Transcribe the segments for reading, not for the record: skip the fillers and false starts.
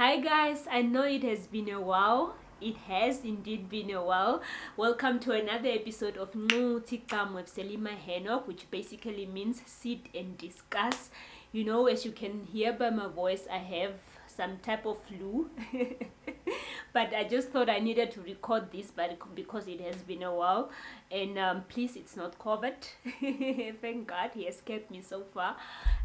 Hi guys, I know it has been a while. It has indeed been a while. Welcome to another episode of Tikomo with Selima Henok, which basically means sit and discuss. You know, as you can hear by my voice, I have some type of flu. But I just thought I needed to record this because it has been a while. And please, it's not COVID. Thank God he has kept me so far.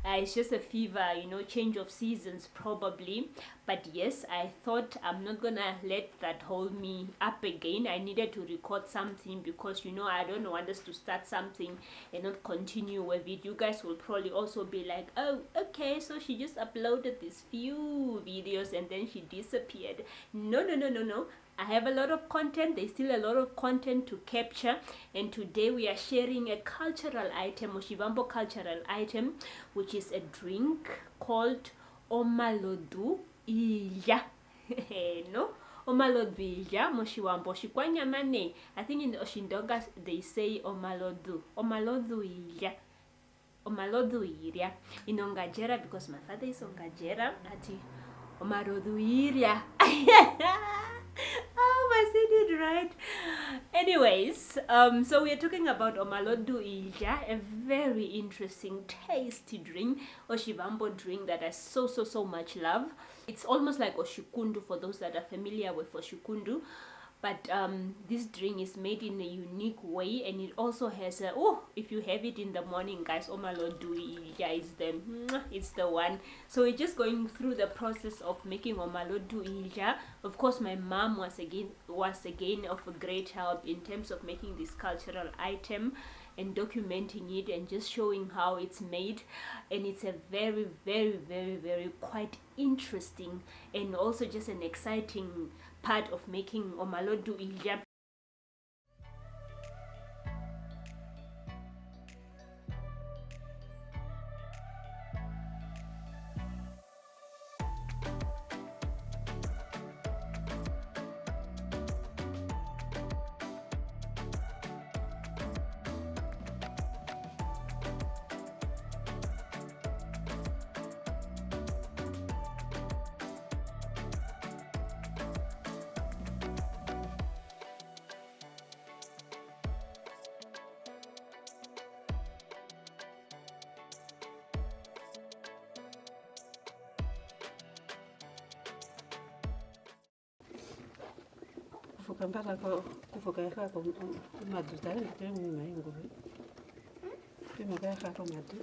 It's just a fever, change of seasons probably. But yes, I thought I'm not gonna let that hold me up again. I needed to record something because I don't want us to start something and not continue with it. You guys will probably also be like, oh, okay, so she just uploaded these few videos and then she disappeared. No. I have a lot of content. There's still a lot of content to capture, and today we are sharing a cultural item, Oshivambo cultural item, which is a drink called Omalodu iilya. No, Omalodu iilya Moshiwambo Shikwanyamane. I think in the Oshindonga they say Omalodu iilya. Omalodu iilya in Ongajera, because my father is Ongajera. Ati Omalodu iilya. Oh, I said it right. Anyways, so we are talking about Omalodu iilya, a very interesting, tasty drink, Oshivambo drink that I so much love. It's almost like Oshikundu for those that are familiar with Oshikundu. But this drink is made in a unique way, and it also has a, if you have it in the morning, guys, Omalodu iilya is it's the one. So we're just going through the process of making Omalodu iilya. Of course, my mom was again of a great help in terms of making this cultural item and documenting it and just showing how it's made. And it's a very quite interesting and also just an exciting part of making Omalodu iilya. kuvuka yakho umaduda ndimima ingube ndimaka yakho madu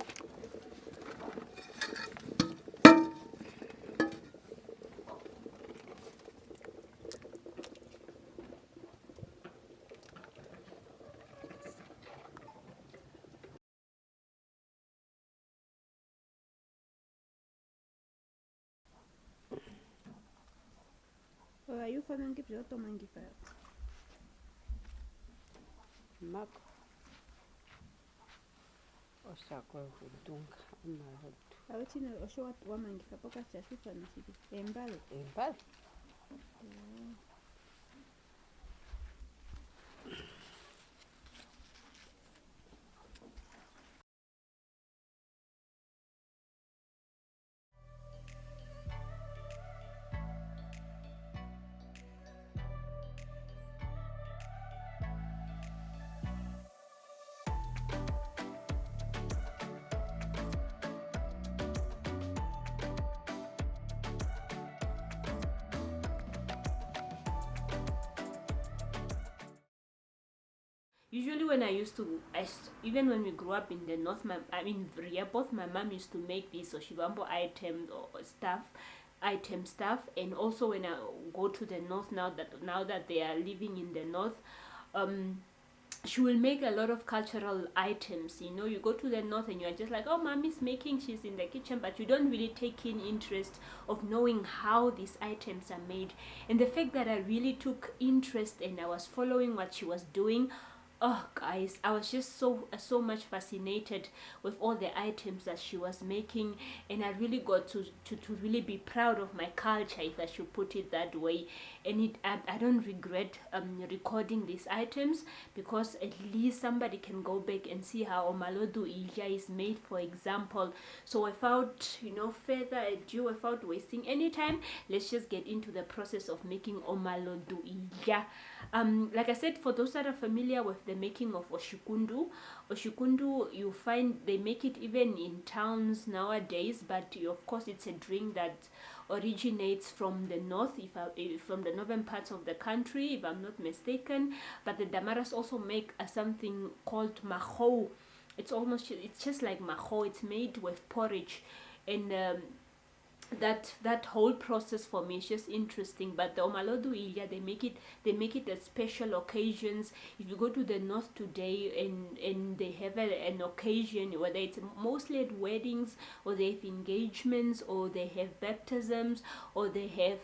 You for give your tomangi first. mak osakwe kudunga Omalodu Awuthina osho wamangifa pokasi asifana sithi embalo. embali Usually when even when we grew up in the north, both my mom used to make this Oshivambo item or stuff, and also when I go to the north now that they are living in the north, she will make a lot of cultural items. You go to the north and you're just like, oh, mommy's making, she's in the kitchen, but you don't really take in interest of knowing how these items are made. And the fact that I really took interest and I was following what she was doing, Oh, guys, I was just so much fascinated with all the items that she was making, and I really got to really be proud of my culture, if I should put it that way. And I don't regret recording these items, because at least somebody can go back and see how Omalodu iilya is made, for example. So without further ado, without wasting any time, let's just get into the process of making Omalodu iilya. Like I said, for those that are familiar with the making of oshikundu, you find they make it even in towns nowadays, but of course it's a drink that originates from the north, from the northern parts of the country, if I'm not mistaken. But the Damaras also make something called maho. It's just like maho. It's made with porridge, and that whole process for me is just interesting. But the Omalodu iilya, they make it at special occasions. If you go to the north today, and they have an occasion, whether it's mostly at weddings, or they have engagements, or they have baptisms, or they have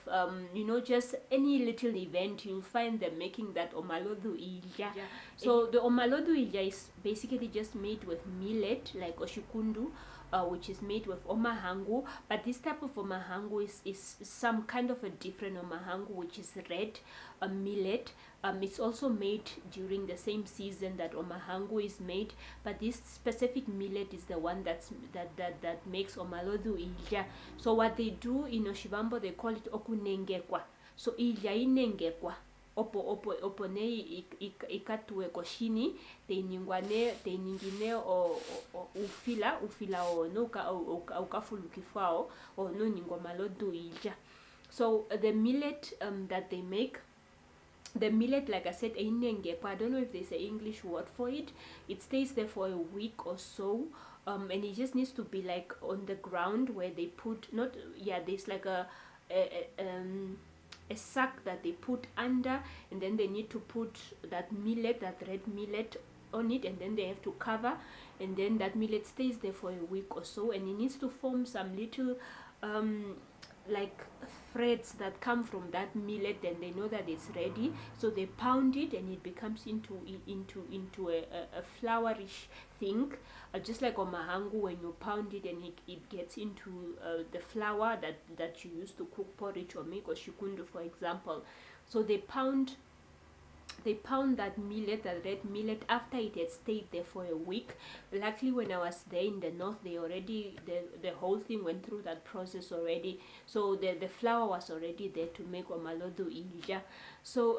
just any little event, you'll find them making that Omalodu iilya. So the Omalodu iilya is basically just made with millet, like oshikundu, which is made with omahangu. But this type of omahangu is some kind of a different omahangu, which is red millet. It's also made during the same season that omahangu is made, but this specific millet is the one that makes Omalodu iilya. So what they do in Oshivambo, they call it okunengekwa. So iilya inengekwa opo ne ikatuwe koshini, teiningine ufila ono ukafulukifao ono ningwa Omalodu iilya. So the millet that they make, the millet, like I said, einengekwa, I don't know if there's an English word for it. It stays there for a week or so, and it just needs to be like on the ground where they put, there's like a sack that they put under, and then they need to put that red millet on it, and then they have to cover, and then that millet stays there for a week or so, and it needs to form some little like threads that come from that millet, and they know that it's ready, so they pound it, and it becomes into a flourish thing, just like omahangu. When you pound it, and it gets into the flour that you use to cook porridge or make oshikundu, for example. So they pound that millet, that red millet, after it had stayed there for a week. Luckily, when I was there in the north, the whole thing went through that process already. So the flour was already there to make Omalodu iilya. So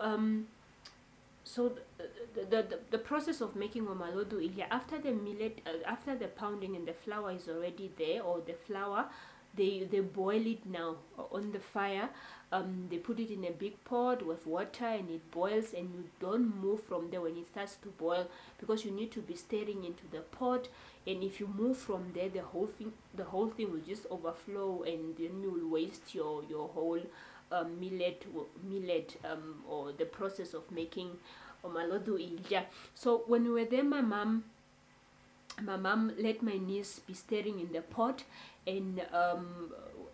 the process of making Omalodu iilya, after the millet, after the pounding and the flour is already there, or the flour, they boil it now on the fire. They put it in a big pot with water, and it boils, and you don't move from there when it starts to boil, because you need to be stirring into the pot. And if you move from there, the whole thing will just overflow, and then you'll waste your whole millet, or the process of making Omalodu iilya. So when we were there, my mom let my niece be stirring in the pot, and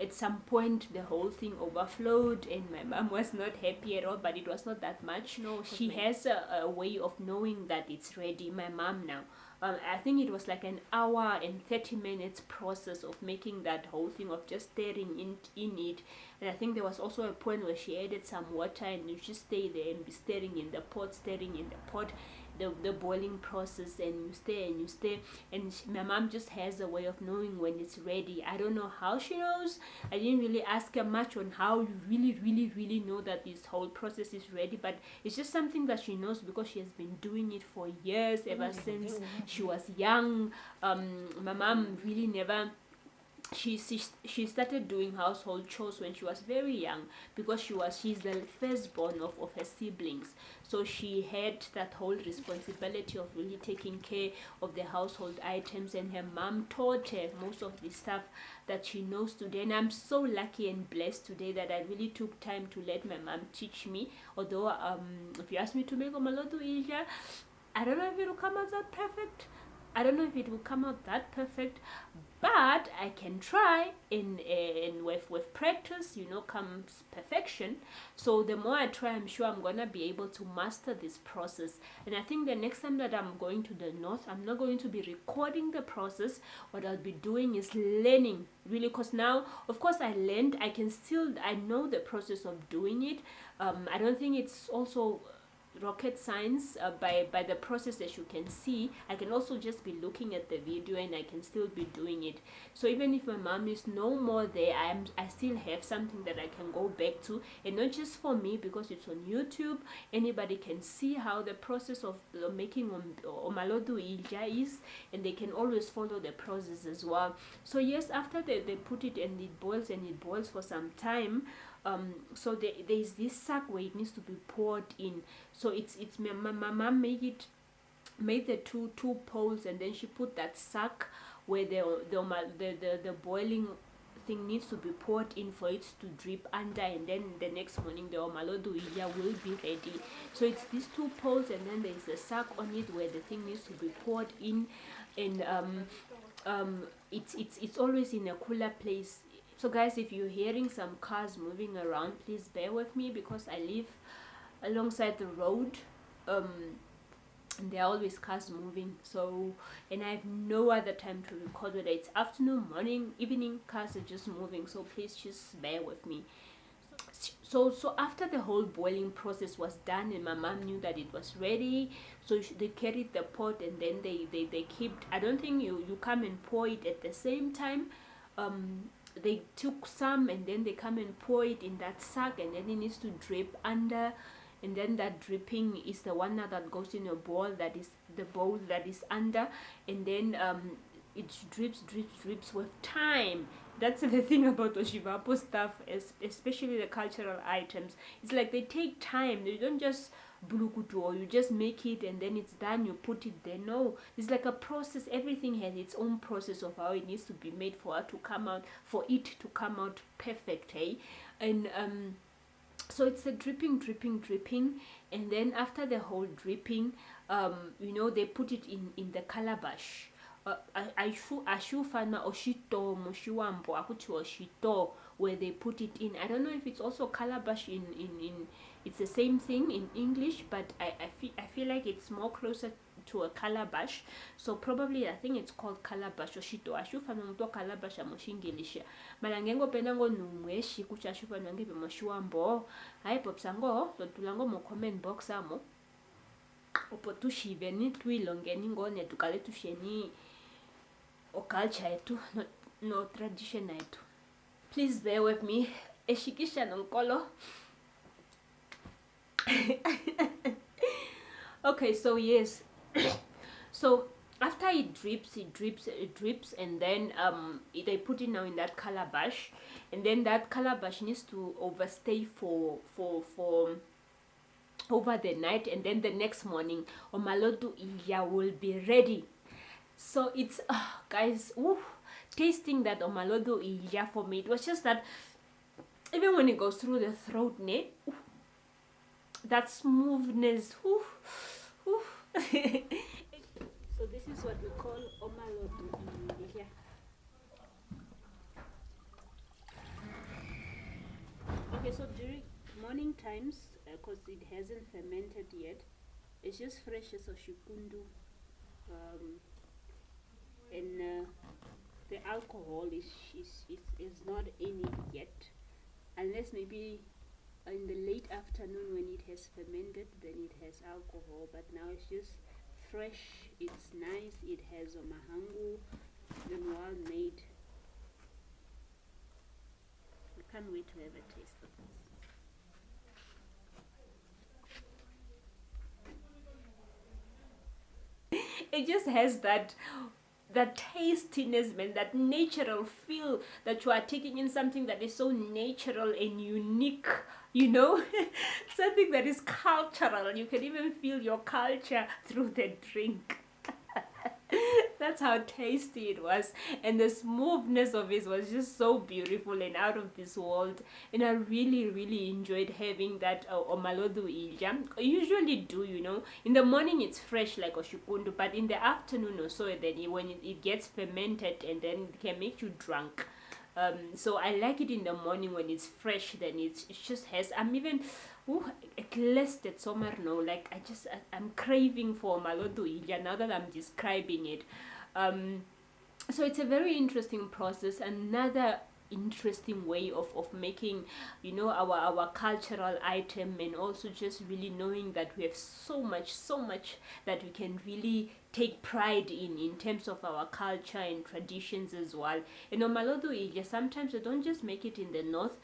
at some point the whole thing overflowed, and my mom was not happy at all, but it was not that much. No, she has a way of knowing that it's ready, my mom now. I think it was like an hour and 30 minutes process of making that whole thing, of just stirring in it. And I think there was also a point where she added some water, and you just stay there and be stirring in the pot, the boiling process, and you stay, and my mom just has a way of knowing when it's ready. I don't know how she knows. I didn't really ask her much on how you really know that this whole process is ready, but it's just something that she knows, because she has been doing it for years, ever since she was young. My mom really never, she started doing household chores when she was very young, because she's the firstborn of her siblings. So she had that whole responsibility of really taking care of the household items, and her mom taught her most of the stuff that she knows today. And I'm so lucky and blessed today that I really took time to let my mom teach me. Although if you ask me to make Omalodu iilya, I don't know if it'll come out that perfect, I don't know if it will come out that perfect, but I can try. In with practice, comes perfection. So the more I try, I'm sure I'm gonna be able to master this process. And I think the next time that I'm going to the north, I'm not going to be recording the process. What I'll be doing is learning, really, because now, of course, I learned. I know the process of doing it. I don't think it's also rocket science. By the process, as you can see, I can also just be looking at the video and I can still be doing it. So even if my mom is no more there, I still have something that I can go back to, and not just for me, because it's on YouTube. Anybody can see how the process of making Omalodu iilya is, and they can always follow the process as well. So yes, after they put it and it boils for some time. So there's this sack where it needs to be poured in. So it's my mom made the two poles, and then she put that sack where the boiling thing needs to be poured in for it to drip under, and then the next morning the Omalodu iilya will be ready. So it's these two poles, and then there's a sack on it where the thing needs to be poured in, and it's always in a cooler place. So guys, if you're hearing some cars moving around, please bear with me, because I live alongside the road, and there are always cars moving. So, and I have no other time to record, whether it's afternoon, morning, evening, cars are just moving. So please just bear with me. So after the whole boiling process was done and my mom knew that it was ready, so they carried the pot, and then they kept, I don't think you come and pour it at the same time. They took some, and then they come and pour it in that sack, and then it needs to drip under, and then that dripping is the one that goes in a bowl, that is the bowl that is under, and then it drips with time. That's the thing about Oshivapo stuff, especially the cultural items. It's like they take time. They don't just bulukutu, or you just make it and then it's done, you put it there. No, it's like a process. Everything has its own process of how it needs to be made for it to come out perfect, hey? And so it's a dripping, and then after the whole dripping, they put it in the calabash. Ashufana oshito mushiwambo akuti oshito, where they put it in. I don't know if it's also calabash in it's the same thing in English, but I feel like it's more closer to a calabash. So probably I think it's called calabash oshito. Ashufana mto calabash amoshingilisha malangengo penango numweshi kucha ashufana ngebe mushiwambo. Hai popsango totulango mo comment box amo opo tushiveni tuilongeni ngone tukale tusheni o culture yetu, no tradition yetu. Please bear with me. Eshikisha nonkolo. Okay, so yes. So after it drips, and then they put it now in that calabash, and then that calabash needs to overstay for over the night, and then the next morning Omalodu iilya will be ready. So it's guys, tasting that Omalodu iilya, for me it was just that even when it goes through the throat, that smoothness. So this is what we call Omalodu iilya. Okay, so during morning times, because it hasn't fermented yet, it's just fresh as a shikundu, and the alcohol is not in it yet, unless maybe in the late afternoon when it has fermented, then it has alcohol. But now it's just fresh, it's nice, it has a mahangu, then well made. I can't wait to have a taste of this. It just has that tastiness, man, that natural feel that you are taking in something that is so natural and unique, something that is cultural. You can even feel your culture through the drink. that's how tasty it was, and the smoothness of it was just so beautiful and out of this world. And I really enjoyed having that Omalodu iilya. I usually do, in the morning it's fresh like oshikundu, but in the afternoon or so, then when it gets fermented, and then it can make you drunk. So I like it in the morning when it's fresh. Then it just has. I'm even eklisted somewhere now. Like I'm craving for Omalodu iilya now that I'm describing it. So it's a very interesting process. Another interesting way of making our cultural item, and also just really knowing that we have so much that we can really take pride in terms of our culture and traditions as well. And Omalodu iilya, sometimes we don't just make it in the north.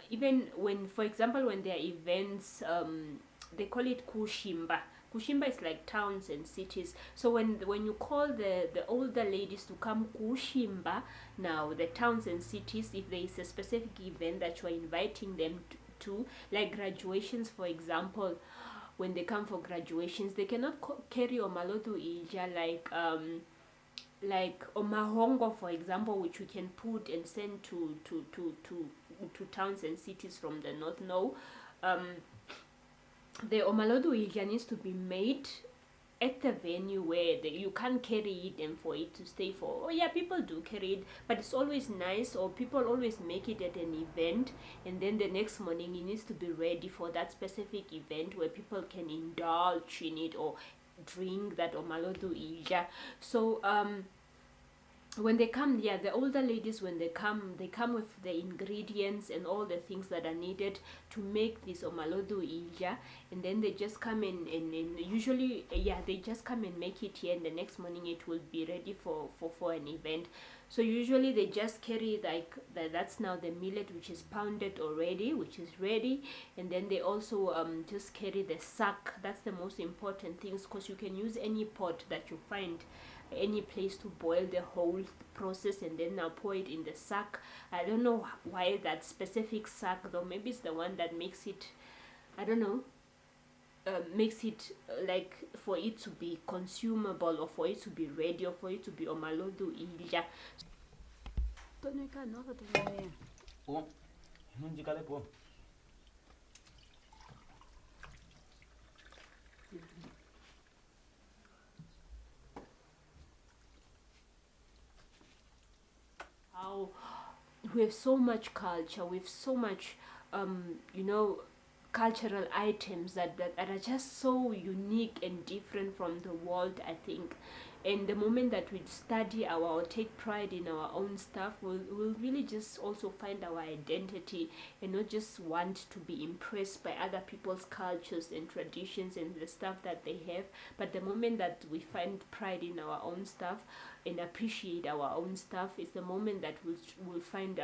Even when, for example, when there are events, they call it kushimba. Kushimba is like towns and cities. So when you call the older ladies to come kushimba, now the towns and cities, if there is a specific event that you are inviting them to, like graduations, for example, when they come for graduations, they cannot carry Omalodu iilya like omahongo, for example, which we can put and send to towns and cities from the north. No, the Omalodu iilya needs to be made at the venue where you can't carry it and for it to stay for. Oh yeah, people do carry it, but it's always nice, or people always make it at an event, and then the next morning it needs to be ready for that specific event where people can indulge in it or drink that Omalodu iilya. So when they come, the older ladies, when they come with the ingredients and all the things that are needed to make this Omalodu iilya, and then they just come in and usually they just come and make it here, and the next morning it will be ready for an event. So usually they just carry like that's now the millet, which is pounded already, which is ready, and then they also just carry the sack. That's the most important things, because you can use any pot that you find, any place, to boil the whole process, and then now pour it in the sack. I don't know why that specific sack, though. Maybe it's the one that makes it, I don't know, makes it like for it to be consumable, or for it to be ready, or for it to be Omalodu iilya. How we have so much culture, we have so much cultural items that are just so unique and different from the world, I think. And the moment that we study or take pride in our own stuff, we'll really just also find our identity, and not just want to be impressed by other people's cultures and traditions and the stuff that they have. But the moment that we find pride in our own stuff and appreciate our own stuff, is the moment that we'll find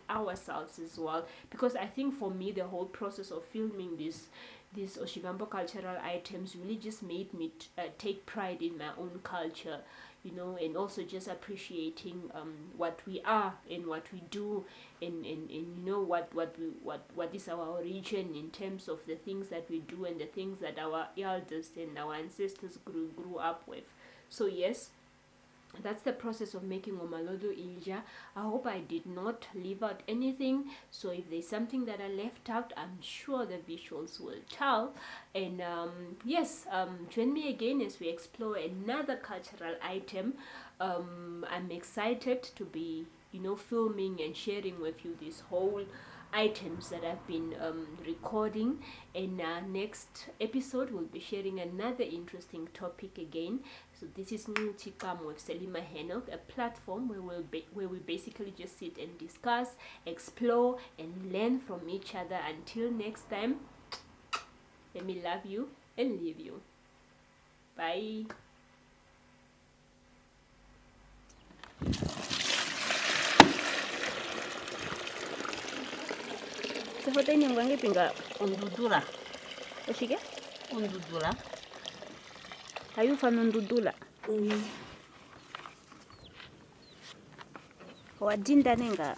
ourselves as well. Because I think for me, the whole process of filming these Oshigambo cultural items really just made me take pride in my own culture, and also just appreciating what we are and what we do, and what is our origin in terms of the things that we do and the things that our elders and our ancestors grew up with. So yes, that's the process of making Omalodu iilya. I hope I did not leave out anything. So if there's something that I left out, I'm sure the visuals will tell. And join me again as we explore another cultural item. I'm excited to be filming and sharing with you this whole items that I've been recording. In our next episode, we'll be sharing another interesting topic again. So this is Tikomo with Selima Henok, a platform where we basically just sit and discuss, explore, and learn from each other. Until next time, let me love you and leave you. Bye. Sefoto ini ngwange pinga Undudula. oshike? Undudula. Hayufa nundudula. Wadinda nenga.